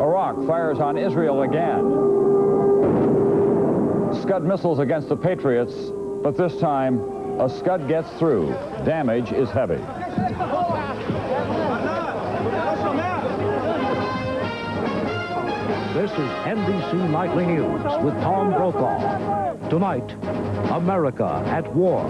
Iraq fires on Israel again. Scud missiles against the Patriots, but this time a Scud gets through. Damage is heavy. This is NBC Nightly News with Tom Brokaw. Tonight, America at war.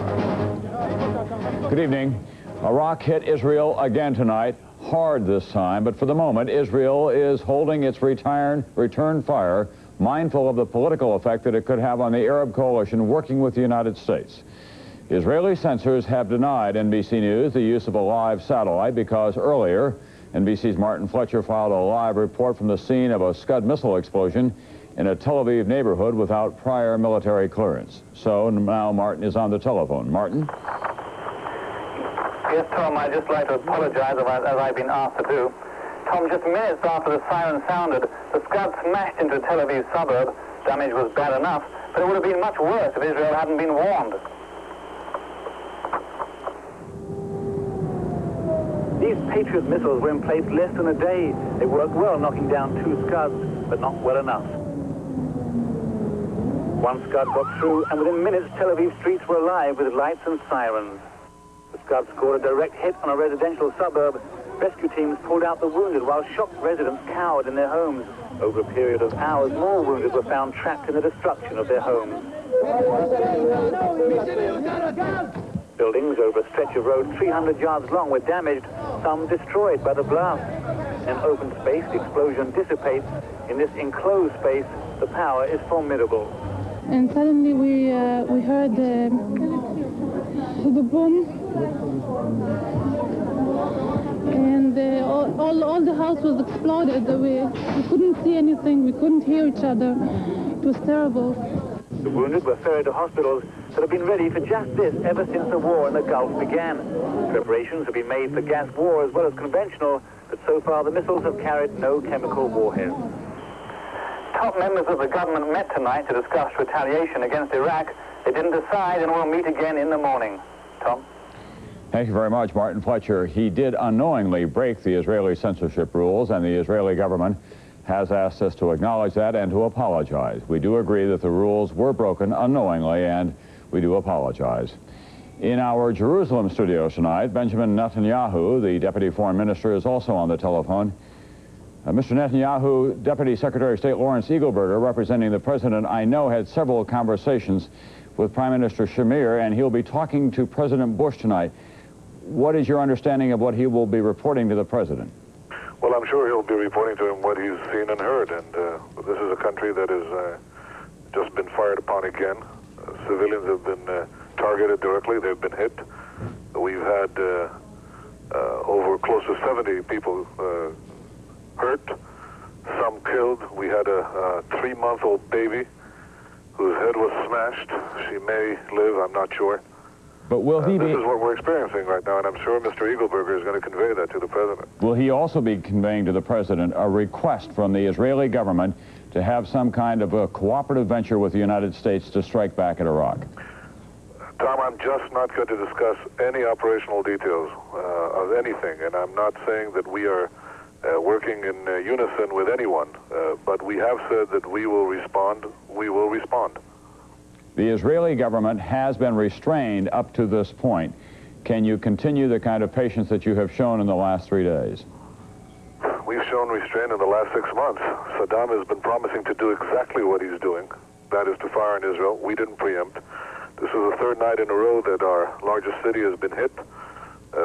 Good evening. Iraq hit Israel again tonight, hard this time, but for the moment, Israel is holding its return fire, mindful of the political effect that it could have on the Arab coalition working with the United States. Israeli censors have denied NBC News the use of a live satellite because earlier, NBC's Martin Fletcher filed a live report from the scene of a Scud missile explosion in a Tel Aviv neighborhood without prior military clearance. So now Martin is on the telephone. Martin? Yes, Tom, I'd just like to apologize as I've been asked to do. Tom, just minutes after the siren sounded, the Scud smashed into a Tel Aviv suburb. Damage was bad enough, but it would have been much worse if Israel hadn't been warned. These Patriot missiles were in place less than a day. They worked well, knocking down 2 Scuds, but not well enough. One Scud got through, and within minutes, Tel Aviv streets were alive with lights and sirens. The Scud scored a direct hit on a residential suburb. Rescue teams pulled out the wounded, while shocked residents cowered in their homes. Over a period of hours, more wounded were found trapped in the destruction of their homes. Buildings over a stretch of road 300 yards long were damaged, some destroyed by the blast. In open space, the explosion dissipates. In this enclosed space, the power is formidable. And suddenly we heard the boom, and all the house was exploded. We couldn't see anything, we couldn't hear each other. It was terrible. The wounded were ferried to hospitals that have been ready for just this ever since the war in the Gulf began. Preparations have been made for gas war as well as conventional, but so far the missiles have carried no chemical warheads. Top members of the government met tonight to discuss retaliation against Iraq. They didn't decide and will meet again in the morning. Tom? Thank you very much, Martin Fletcher. He did unknowingly break the Israeli censorship rules, and the Israeli government has asked us to acknowledge that and to apologize. We do agree that the rules were broken unknowingly, and we do apologize. In our Jerusalem studios tonight, Benjamin Netanyahu, the Deputy Foreign Minister, is also on the telephone. Mr. Netanyahu, Deputy Secretary of State Lawrence Eagleburger, representing the President, I know had several conversations with Prime Minister Shamir, and he'll be talking to President Bush tonight. What is your understanding of what he will be reporting to the President? Well, I'm sure he'll be reporting to him what he's seen and heard, and this is a country that has just been fired upon again. Civilians have been targeted directly. They've been hit. We've had over close to 70 people hurt, some killed. We had a 3-month-old baby whose head was smashed. She may live, I'm not sure. But will he be... This is what we're experiencing right now, and I'm sure Mr. Eagleburger is going to convey that to the President. Will he also be conveying to the President a request from the Israeli government to have some kind of a cooperative venture with the United States to strike back at Iraq? Tom, I'm just not going to discuss any operational details of anything, and I'm not saying that we are working in unison with anyone, but we have said that we will respond. We will respond. The Israeli government has been restrained up to this point. Can you continue the kind of patience that you have shown in the last 3 days? We've shown restraint in the last 6 months. Saddam has been promising to do exactly what he's doing. That is to fire on Israel. We didn't preempt. This is the 3rd night in a row that our largest city has been hit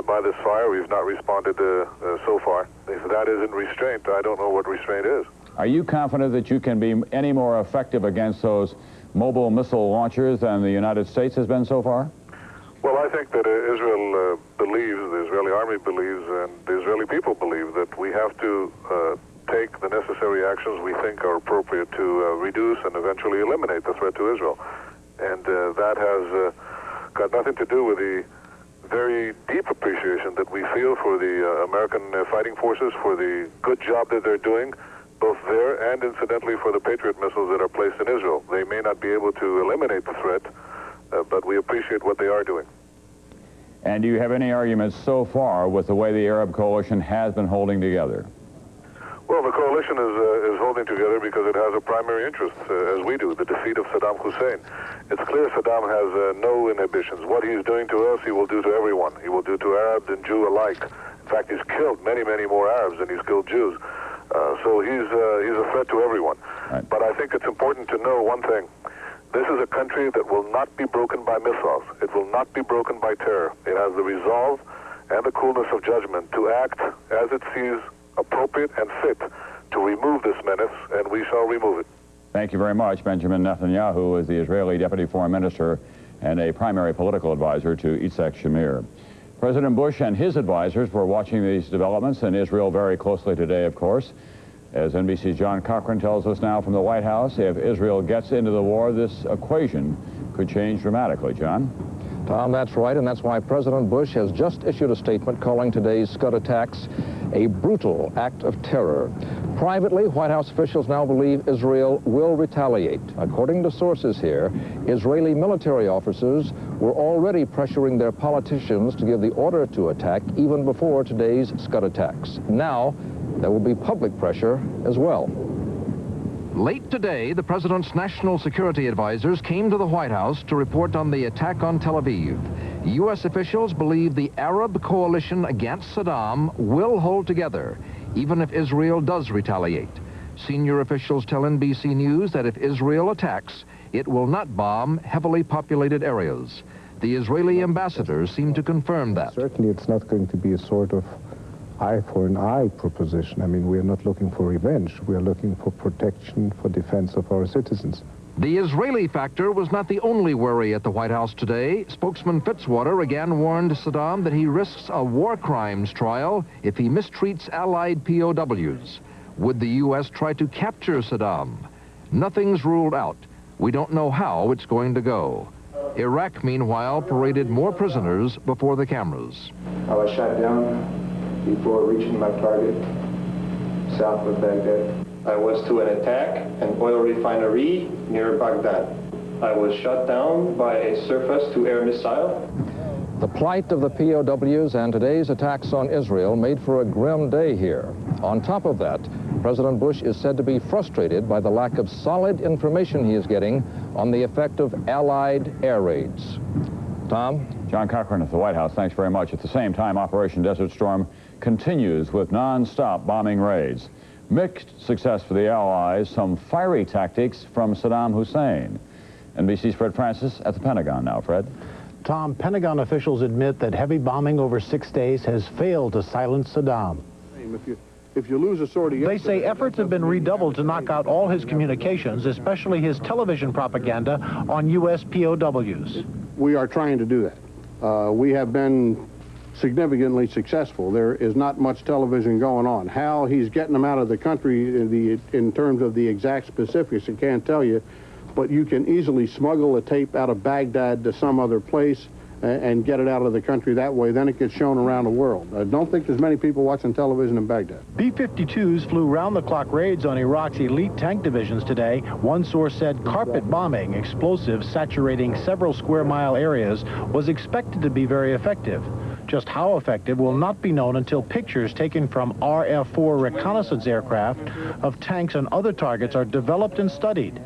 by this fire. We've not responded so far. If that isn't restraint, I don't know what restraint is. Are you confident that you can be any more effective against those mobile missile launchers than the United States has been so far? Well, I think that Israel believes, the Israeli army believes, and the Israeli people believe that we have to take the necessary actions we think are appropriate to reduce and eventually eliminate the threat to Israel. And that has got nothing to do with the very deep appreciation that we feel for the American fighting forces, for the good job that they're doing, both there and incidentally for the Patriot missiles that are placed in Israel. They may not be able to eliminate the threat, but we appreciate what they are doing. And do you have any arguments so far with the way the Arab coalition has been holding together? Well, the coalition is holding together because it has a primary interest, as we do, the defeat of Saddam Hussein. It's clear Saddam has no inhibitions. What he's doing to us, he will do to everyone. He will do to Arabs and Jew alike. In fact, he's killed many, many more Arabs than he's killed Jews. So he's a threat to everyone. Right. But I think it's important to know one thing. This is a country that will not be broken by missiles. It will not be broken by terror. It has the resolve and the coolness of judgment to act as it sees appropriate and fit to remove this menace, and we shall remove it. Thank you very much. Benjamin Netanyahu is the Israeli Deputy Foreign Minister and a primary political advisor to Yitzhak Shamir. President Bush and his advisors were watching these developments in Israel very closely today, of course. As NBC's John Cochran tells us now from the White House, if Israel gets into the war, this equation could change dramatically. John? Tom, that's right, and that's why President Bush has just issued a statement calling today's Scud attacks a brutal act of terror. Privately, White House officials now believe Israel will retaliate. According to sources here, Israeli military officers were already pressuring their politicians to give the order to attack even before today's Scud attacks. Now, there will be public pressure as well. Late today, the president's national security advisors came to the White House to report on the attack on Tel Aviv. U.S. officials believe the Arab coalition against Saddam will hold together, even if Israel does retaliate. Senior officials tell NBC News that if Israel attacks, it will not bomb heavily populated areas. The Israeli ambassadors seem to confirm that. Certainly it's not going to be a sort of eye for an eye proposition. I mean, we're not looking for revenge. We're looking for protection, for defense of our citizens. The Israeli factor was not the only worry at the White House today. Spokesman Fitzwater again warned Saddam that he risks a war crimes trial if he mistreats Allied POWs. Would the U.S. try to capture Saddam? Nothing's ruled out. We don't know how it's going to go. Iraq, meanwhile, paraded more prisoners before the cameras. I was shot down before reaching my target, south of Baghdad. I was to an attack an oil refinery near Baghdad. I was shot down by a surface-to-air missile. The plight of the POWs and today's attacks on Israel made for a grim day here. On top of that, President Bush is said to be frustrated by the lack of solid information he is getting on the effect of Allied air raids. Tom? John Cochran at the White House, thanks very much. At the same time, Operation Desert Storm continues with non-stop bombing raids. Mixed success for the Allies, some fiery tactics from Saddam Hussein. NBC's Fred Francis at the Pentagon now. Fred? Tom, Pentagon officials admit that heavy bombing over 6 days has failed to silence Saddam. If you lose a sortie... They say efforts have been redoubled to knock out all his communications, especially his television propaganda on U.S. POWs. We are trying to do that. We have been significantly successful. There is not much television going on. How he's getting them out of the country in terms of the exact specifics, I can't tell you, but you can easily smuggle a tape out of Baghdad to some other place and get it out of the country that way. Then it gets shown around the world. I don't think there's many people watching television in Baghdad. B-52s flew round-the-clock raids on Iraq's elite tank divisions today. One source said carpet bombing, explosives saturating several square-mile areas, was expected to be very effective. Just how effective will not be known until pictures taken from RF-4 reconnaissance aircraft of tanks and other targets are developed and studied.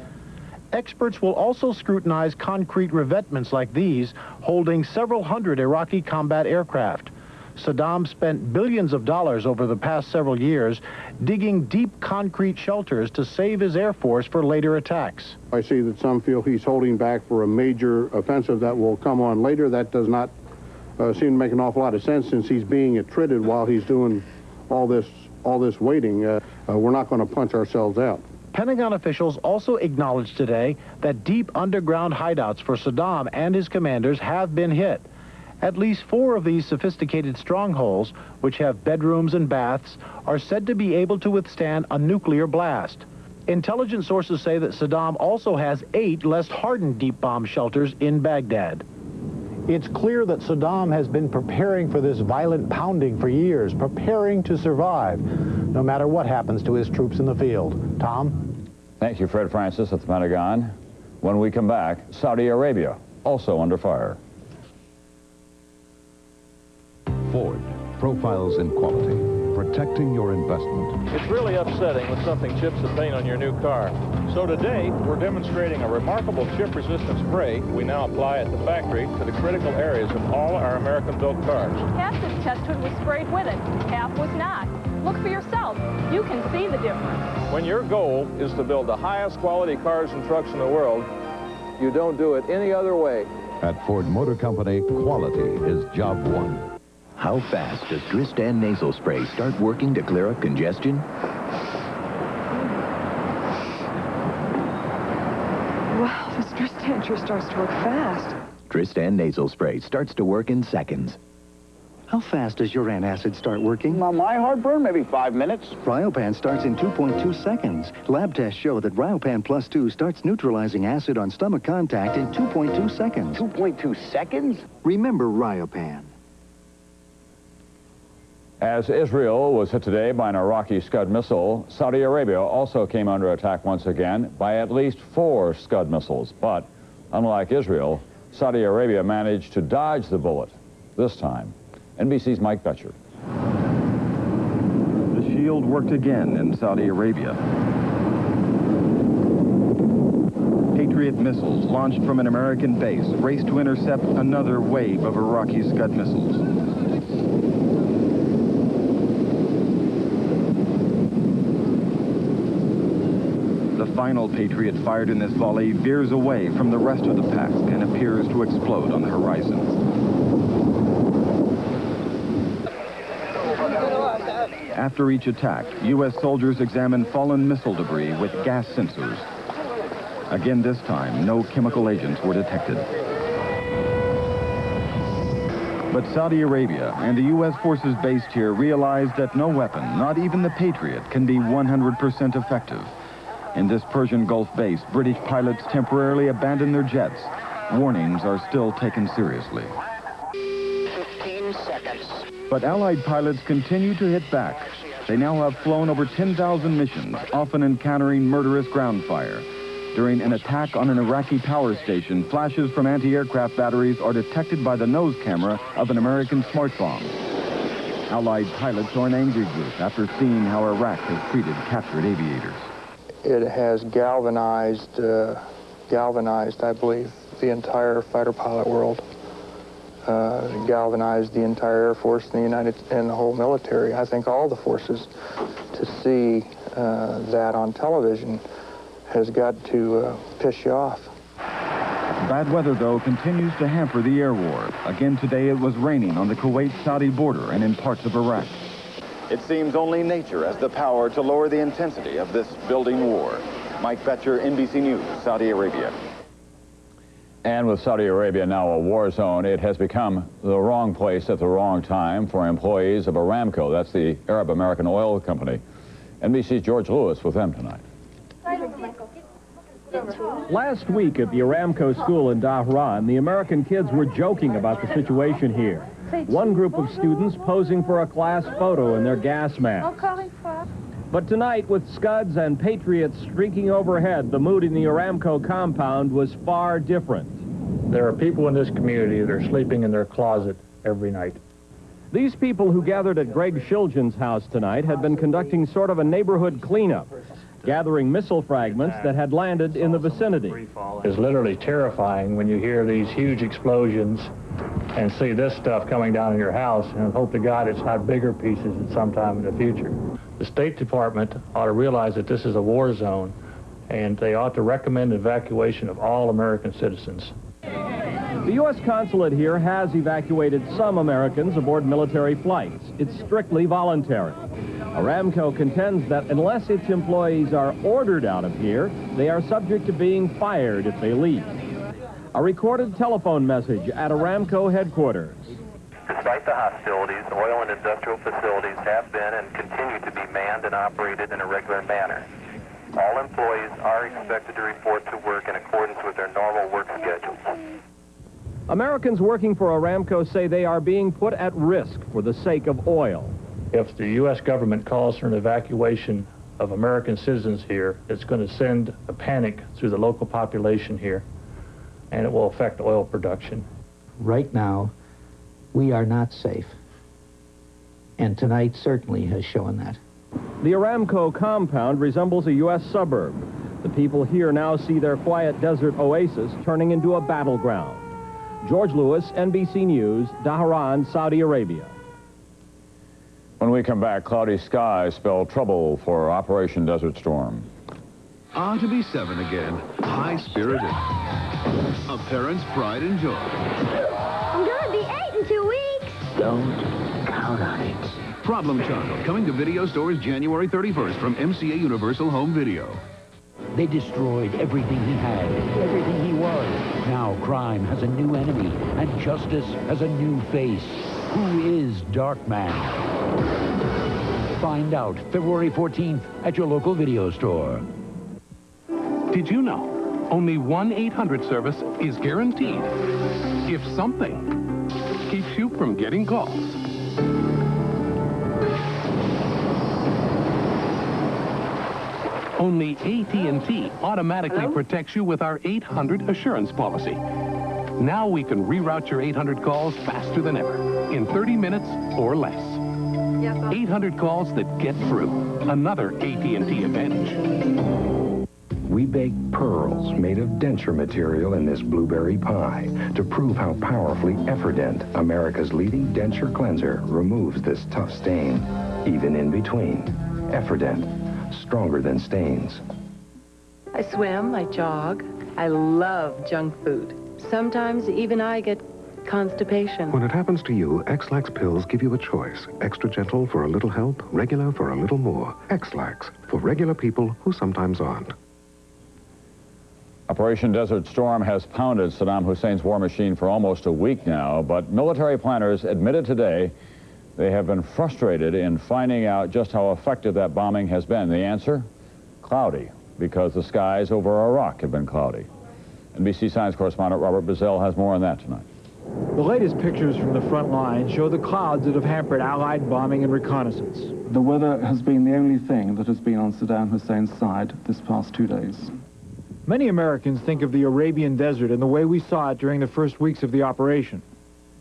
Experts will also scrutinize concrete revetments like these, holding several hundred Iraqi combat aircraft. Saddam spent billions of dollars over the past several years digging deep concrete shelters to save his air force for later attacks. I see that some feel he's holding back for a major offensive that will come on later. That does not seem to make an awful lot of sense since he's being attrited while he's doing all this waiting. We're not going to punch ourselves out. Pentagon officials also acknowledged today that deep underground hideouts for Saddam and his commanders have been hit. At least 4 of these sophisticated strongholds, which have bedrooms and baths, are said to be able to withstand a nuclear blast. Intelligence sources say that Saddam also has 8 less hardened deep bomb shelters in Baghdad. It's clear that Saddam has been preparing for this violent pounding for years, preparing to survive, no matter what happens to his troops in the field. Tom? Thank you, Fred Francis at the Pentagon. When we come back, Saudi Arabia, also under fire. Ford profiles in quality, protecting your investment. It's really upsetting when something chips the paint on your new car. So today, we're demonstrating a remarkable chip-resistant spray we now apply at the factory to the critical areas of all our American-built cars. Half this test hood was sprayed with it, half was not. Look for yourself. You can see the difference. When your goal is to build the highest quality cars and trucks in the world, you don't do it any other way. At Ford Motor Company, quality is job one. How fast does Dristan nasal spray start working to clear up congestion? Wow, this Dristan sure starts to work fast. Dristan nasal spray starts to work in seconds. How fast does your antacid start working? My heartburn, maybe 5 minutes. Ryopan starts in 2.2 seconds. Lab tests show that Ryopan Plus 2 starts neutralizing acid on stomach contact in 2.2 seconds. 2.2 seconds? Remember Ryopan. As Israel was hit today by an Iraqi Scud missile, Saudi Arabia also came under attack once again by at least 4 Scud missiles. But unlike Israel, Saudi Arabia managed to dodge the bullet this time. NBC's Mike Betcher. The shield worked again in Saudi Arabia. Patriot missiles launched from an American base raced to intercept another wave of Iraqi Scud missiles. The final Patriot fired in this volley veers away from the rest of the pack and appears to explode on the horizon. After each attack, U.S. soldiers examine fallen missile debris with gas sensors. Again this time, no chemical agents were detected. But Saudi Arabia and the U.S. forces based here realized that no weapon, not even the Patriot, can be 100% effective. In this Persian Gulf base, British pilots temporarily abandoned their jets. Warnings are still taken seriously. 15 seconds. But Allied pilots continue to hit back. They now have flown over 10,000 missions, often encountering murderous ground fire. During an attack on an Iraqi power station, flashes from anti-aircraft batteries are detected by the nose camera of an American smart bomb. Allied pilots are an angry group after seeing how Iraq has treated captured aviators. It has galvanized, I believe, the entire fighter pilot world. Galvanized the entire Air Force and the whole military. I think all the forces, to see that on television has got to piss you off. Bad weather, though, continues to hamper the air war. Again today it was raining on the Kuwait-Saudi border and in parts of Iraq. It seems only nature has the power to lower the intensity of this building war. Mike Betcher, NBC News, Saudi Arabia. And with Saudi Arabia now a war zone, it has become the wrong place at the wrong time for employees of Aramco. That's the Arab American oil company. NBC's George Lewis with them tonight. Last week at the Aramco school in Dhahran, the American kids were joking about the situation here. One group of students posing for a class photo in their gas masks. But tonight, with Scuds and Patriots streaking overhead, the mood in the Aramco compound was far different. There are people in this community that are sleeping in their closet every night. These people who gathered at Greg Shiljan's house tonight had been conducting sort of a neighborhood cleanup, gathering missile fragments that had landed in the vicinity. It's literally terrifying when you hear these huge explosions and see this stuff coming down in your house, and hope to God it's not bigger pieces at some time in the future. The State Department ought to realize that this is a war zone, and they ought to recommend evacuation of all American citizens. The U.S. consulate here has evacuated some Americans aboard military flights. It's strictly voluntary. Aramco contends that unless its employees are ordered out of here, they are subject to being fired if they leave. A recorded telephone message at Aramco headquarters. Despite the hostilities, oil and industrial facilities have been and continue to be manned and operated in a regular manner. All employees are expected to report to work in accordance with their normal work schedules. Americans working for Aramco say they are being put at risk for the sake of oil. If the U.S. government calls for an evacuation of American citizens here, it's going to send a panic through the local population here, and it will affect oil production. Right now, we are not safe. And tonight certainly has shown that. The Aramco compound resembles a U.S. suburb. The people here now see their quiet desert oasis turning into a battleground. George Lewis, NBC News, Dhahran, Saudi Arabia. When we come back, cloudy skies spell trouble for Operation Desert Storm. On to be 7 again, high-spirited. A parent's pride and joy. I'm gonna be 8 in 2 weeks. Don't count on it. Problem Child, coming to video stores January 31st from MCA Universal Home Video. They destroyed everything he had, everything he was. Now crime has a new enemy, and justice has a new face. Who is Darkman? Find out February 14th at your local video store. Did you know only 1-800 service is guaranteed if something keeps you from getting calls? Only AT&T automatically protects you with our 800 assurance policy. Now we can reroute your 800 calls faster than ever, in 30 minutes or less. 800 calls that get through. Another AT&T advantage. We bake pearls made of denture material in this blueberry pie to prove how powerfully Efferdent, America's leading denture cleanser, removes this tough stain, even in between. Efferdent, stronger than stains. I swim, I jog. I love junk food. Sometimes even I get constipation. When it happens to you, X-Lax pills give you a choice. Extra gentle for a little help, regular for a little more. X-Lax, for regular people who sometimes aren't. Operation Desert Storm has pounded Saddam Hussein's war machine for almost a week now, but military planners admitted today they have been frustrated in finding out just how effective that bombing has been. The answer? Cloudy, because the skies over Iraq have been cloudy. NBC science correspondent Robert Bazell has more on that tonight. The latest pictures from the front line show the clouds that have hampered Allied bombing and reconnaissance. The weather has been the only thing that has been on Saddam Hussein's side this past 2 days. Many Americans think of the Arabian Desert in the way we saw it during the first weeks of the operation.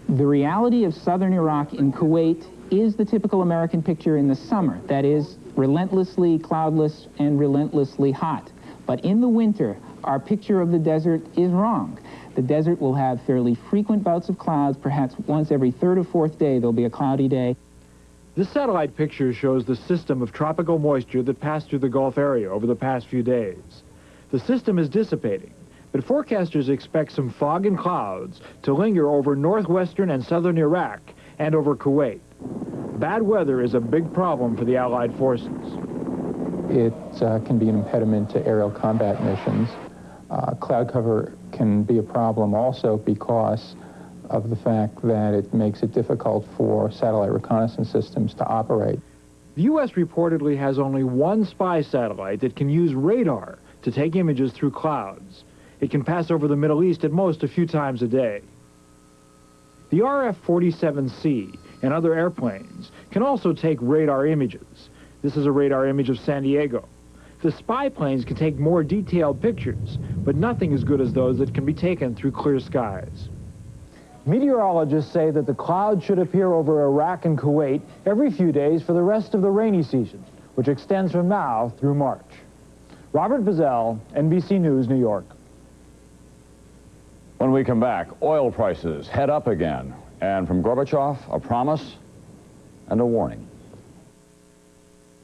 The reality of southern Iraq in Kuwait is the typical American picture in the summer. That is, relentlessly cloudless and relentlessly hot. But in the winter, our picture of the desert is wrong. The desert will have fairly frequent bouts of clouds. Perhaps once every third or fourth day there'll be a cloudy day. This satellite picture shows the system of tropical moisture that passed through the Gulf area over the past few days. The system is dissipating, but forecasters expect some fog and clouds to linger over northwestern and southern Iraq and over Kuwait. Bad weather is a big problem for the Allied forces. It can be an impediment to aerial combat missions. Cloud cover can be a problem also because of the fact that it makes it difficult for satellite reconnaissance systems to operate. The U.S. reportedly has only one spy satellite that can use radar to take images through clouds. It can pass over the Middle East at most a few times a day. The RF-47C and other airplanes can also take radar images. This is a radar image of San Diego. The spy planes can take more detailed pictures, but nothing as good as those that can be taken through clear skies. Meteorologists say that the clouds should appear over Iraq and Kuwait every few days for the rest of the rainy season, which extends from now through March. Robert Bazell, NBC News, New York. When we come back, oil prices head up again. And from Gorbachev, a promise and a warning.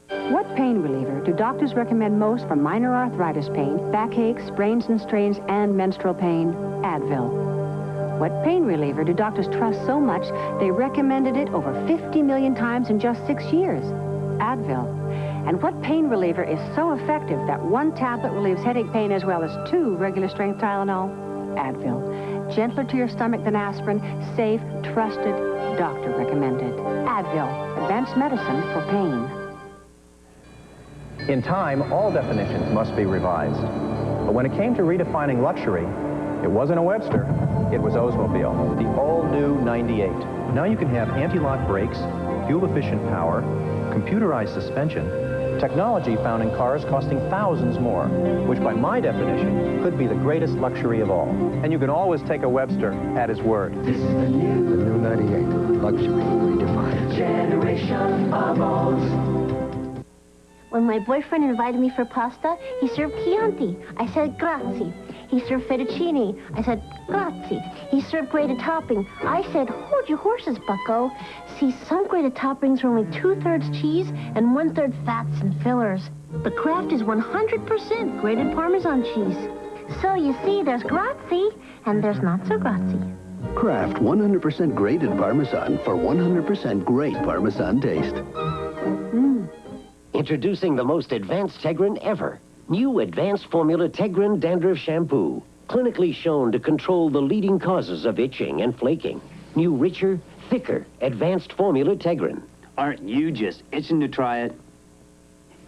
What pain reliever do doctors recommend most for minor arthritis pain, backaches, sprains and strains, and menstrual pain? Advil. What pain reliever do doctors trust so much they recommended it over 50 million times in just 6 years? Advil. And what pain reliever is so effective that one tablet relieves headache pain as well as 2 regular strength Tylenol? Advil. Gentler to your stomach than aspirin, safe, trusted, doctor recommended. Advil, advanced medicine for pain. In time, all definitions must be revised. But when it came to redefining luxury, it wasn't a Webster, it was Oldsmobile, the all-new 98. Now you can have anti-lock brakes, fuel-efficient power, computerized suspension, technology found in cars costing thousands more, which by my definition could be the greatest luxury of all. And you can always take a Webster at his word. This is the new 98. Luxury redefined. generation of O's. When my boyfriend invited me for pasta, he served Chianti. I said grazie. He served fettuccine. I said grazie. He served grated topping. I said, hold your horses, bucko. See, some grated toppings are only 2/3 cheese and 1/3 fats and fillers. But Kraft is 100% grated Parmesan cheese. So you see, there's grazie and there's not so grazie. Kraft 100% grated Parmesan for 100% great Parmesan taste. Introducing the most advanced Tegrin ever. New advanced formula Tegrin Dandruff Shampoo. Clinically shown to control the leading causes of itching and flaking. New richer, thicker, advanced formula Tegrin. Aren't you just itching to try it?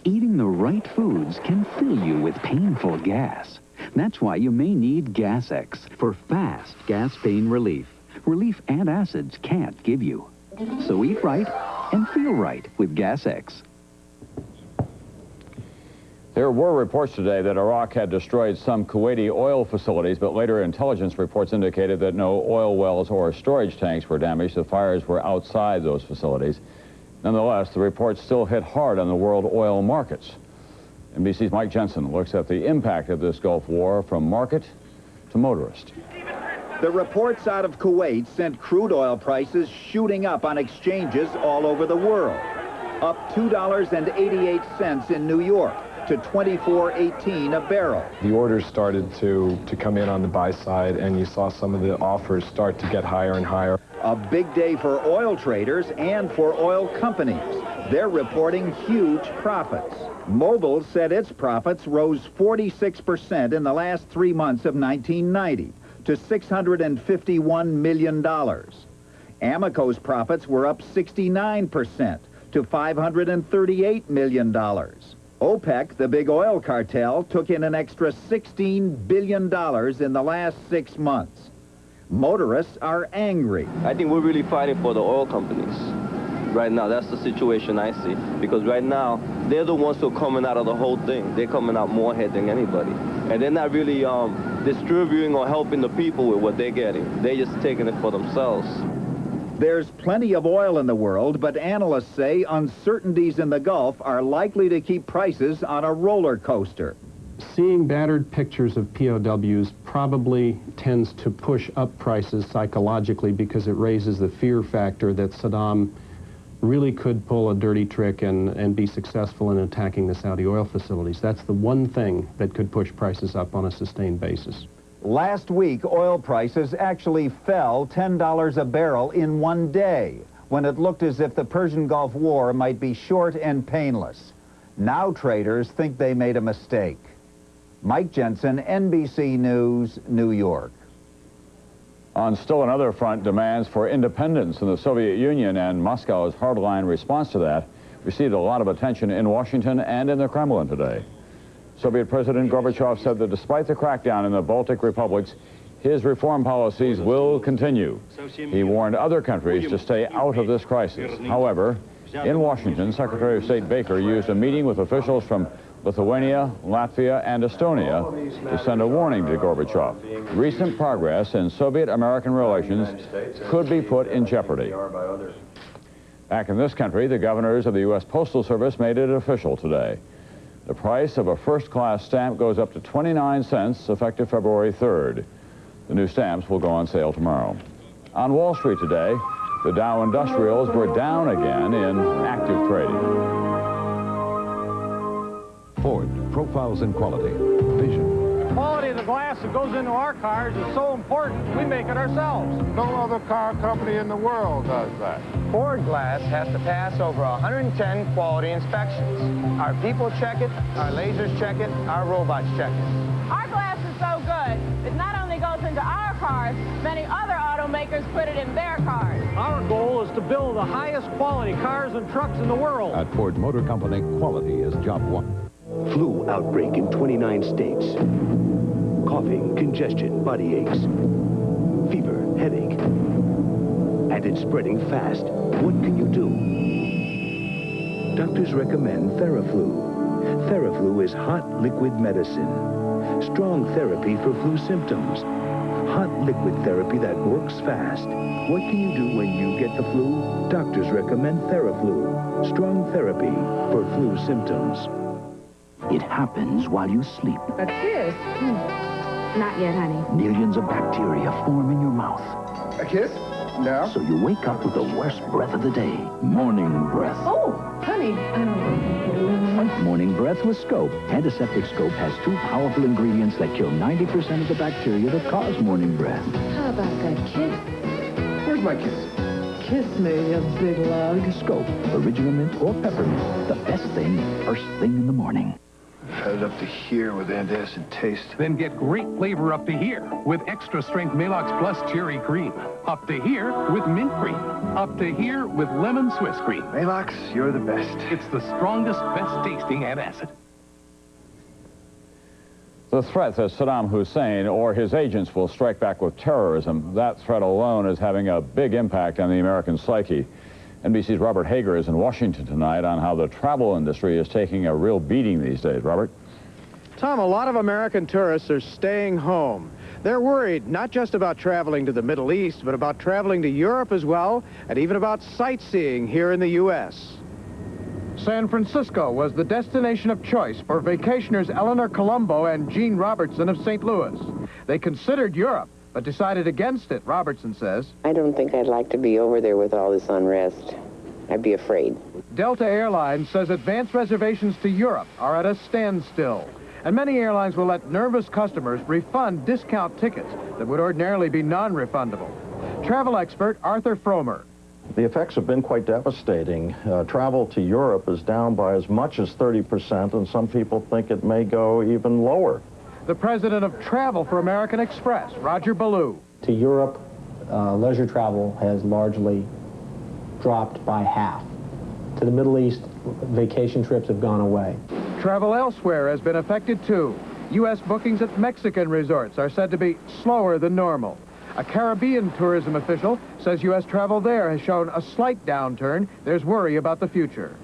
Eating the right foods can fill you with painful gas. That's why you may need Gas X for fast gas pain relief. Relief antacids can't give you. So eat right and feel right with Gas X. There were reports today that Iraq had destroyed some Kuwaiti oil facilities, but later intelligence reports indicated that no oil wells or storage tanks were damaged. The fires were outside those facilities. Nonetheless, the reports still hit hard on the world oil markets. NBC's Mike Jensen looks at the impact of this Gulf War from market to motorist. The reports out of Kuwait sent crude oil prices shooting up on exchanges all over the world. Up $2.88 in New York to $24.18 a barrel. The orders started to come in on the buy side, and you saw some of the offers start to get higher and higher. A big day for oil traders and for oil companies. They're reporting huge profits. Mobil said its profits rose 46% in the last 3 months of 1990 to $651 million. Amoco's profits were up 69% to $538 million. OPEC, the big oil cartel, took in an extra $16 billion in the last 6 months. Motorists are angry. I think we're really fighting for the oil companies. Right now, that's the situation I see. Because right now, they're the ones who are coming out of the whole thing. They're coming out more ahead than anybody. And they're not really distributing or helping the people with what they're getting. They're just taking it for themselves. There's plenty of oil in the world, but analysts say uncertainties in the Gulf are likely to keep prices on a roller coaster. Seeing battered pictures of POWs probably tends to push up prices psychologically because it raises the fear factor that Saddam really could pull a dirty trick and be successful in attacking the Saudi oil facilities. That's the one thing that could push prices up on a sustained basis. Last week, oil prices actually fell $10 a barrel in one day, when it looked as if the Persian Gulf War might be short and painless. Now traders think they made a mistake. Mike Jensen, NBC News, New York. On still another front, demands for independence in the Soviet Union and Moscow's hardline response to that received a lot of attention in Washington and in the Kremlin today. Soviet President Gorbachev said that despite the crackdown in the Baltic republics, his reform policies will continue. He warned other countries to stay out of this crisis. However, in Washington, Secretary of State Baker used a meeting with officials from Lithuania, Latvia, and Estonia to send a warning to Gorbachev. Recent progress in Soviet-American relations could be put in jeopardy. Back in this country, the governors of the U.S. Postal Service made it official today. The price of a first-class stamp goes up to 29 cents effective February 3rd. The new stamps will go on sale tomorrow. On Wall Street today, the Dow Industrials were down again in active trading. Ford profiles in quality, vision. The quality of the glass that goes into our cars is so important, we make it ourselves. No other car company in the world does that. Ford glass has to pass over 110 quality inspections. Our people check it, our lasers check it, our robots check it. Our glass is so good, it not only goes into our cars, many other automakers put it in their cars. Our goal is to build the highest quality cars and trucks in the world. At Ford Motor Company, quality is job one. Flu outbreak in 29 states. Coughing, congestion, body aches, fever, headache. And it's spreading fast. What can you do? Doctors recommend Theraflu. Theraflu is hot liquid medicine. Strong therapy for flu symptoms. Hot liquid therapy that works fast. What can you do when you get the flu? Doctors recommend TheraFlu. Strong therapy for flu symptoms. It happens while you sleep. A kiss? Not yet, honey. Millions of bacteria form in your mouth. A kiss? No. So you wake up with the worst breath of the day. Morning breath. Oh, honey. Morning breath with Scope. Antiseptic Scope has 2 powerful ingredients that kill 90% of the bacteria that cause morning breath. How about that kiss? Where's my kiss? Kiss me, you big lug. Scope. Original mint or peppermint. The best thing first thing in the morning. Had it up to here with antacid taste. Then get great flavor up to here with extra strength Maalox Plus Cherry Cream. Up to here with mint cream. Up to here with lemon Swiss cream. Maalox, you're the best. It's the strongest, best tasting antacid. The threat that Saddam Hussein or his agents will strike back with terrorism, that threat alone is having a big impact on the American psyche. NBC's Robert Hager is in Washington tonight on how the travel industry is taking a real beating these days. Robert? Tom, a lot of American tourists are staying home. They're worried not just about traveling to the Middle East, but about traveling to Europe as well, and even about sightseeing here in the U.S. San Francisco was the destination of choice for vacationers Eleanor Colombo and Gene Robertson of St. Louis. They considered Europe, but decided against it, Robertson says. I don't think I'd like to be over there with all this unrest. I'd be afraid. Delta Airlines says advance reservations to Europe are at a standstill. And many airlines will let nervous customers refund discount tickets that would ordinarily be non-refundable. Travel expert Arthur Fromer. The effects have been quite devastating. Travel to Europe is down by as much as 30%, and some people think it may go even lower. The president of Travel for American Express, Roger Ballou. To Europe, leisure travel has largely dropped by half. To the Middle East, vacation trips have gone away. Travel elsewhere has been affected too. U.S. bookings at Mexican resorts are said to be slower than normal. A Caribbean tourism official says U.S. travel there has shown a slight downturn. There's worry about the future.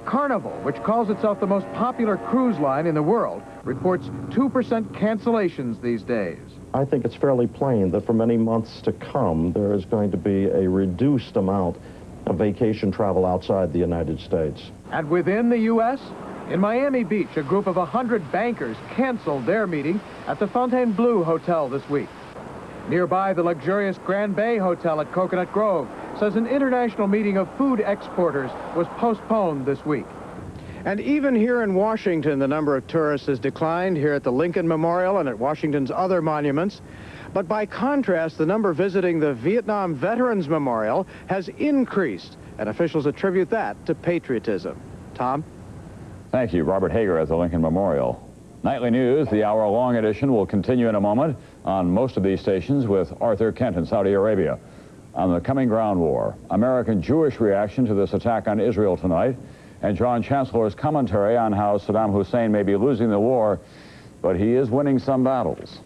Carnival, which calls itself the most popular cruise line in the world, reports 2% cancellations these days. I think it's fairly plain that for many months to come, there is going to be a reduced amount of vacation travel outside the United States. And within the U.S., in Miami Beach, a group of 100 bankers canceled their meeting at the Fontainebleau Hotel this week. Nearby, the luxurious Grand Bay Hotel at Coconut Grove says an international meeting of food exporters was postponed this week. And even here in Washington, the number of tourists has declined here at the Lincoln Memorial and at Washington's other monuments. But by contrast, the number visiting the Vietnam Veterans Memorial has increased, and officials attribute that to patriotism. Tom? Thank you, Robert Hager at the Lincoln Memorial. Nightly News, the hour-long edition, will continue in a moment on most of these stations with Arthur Kent in Saudi Arabia. On the coming ground war, American Jewish reaction to this attack on Israel tonight, and John Chancellor's commentary on how Saddam Hussein may be losing the war, but he is winning some battles.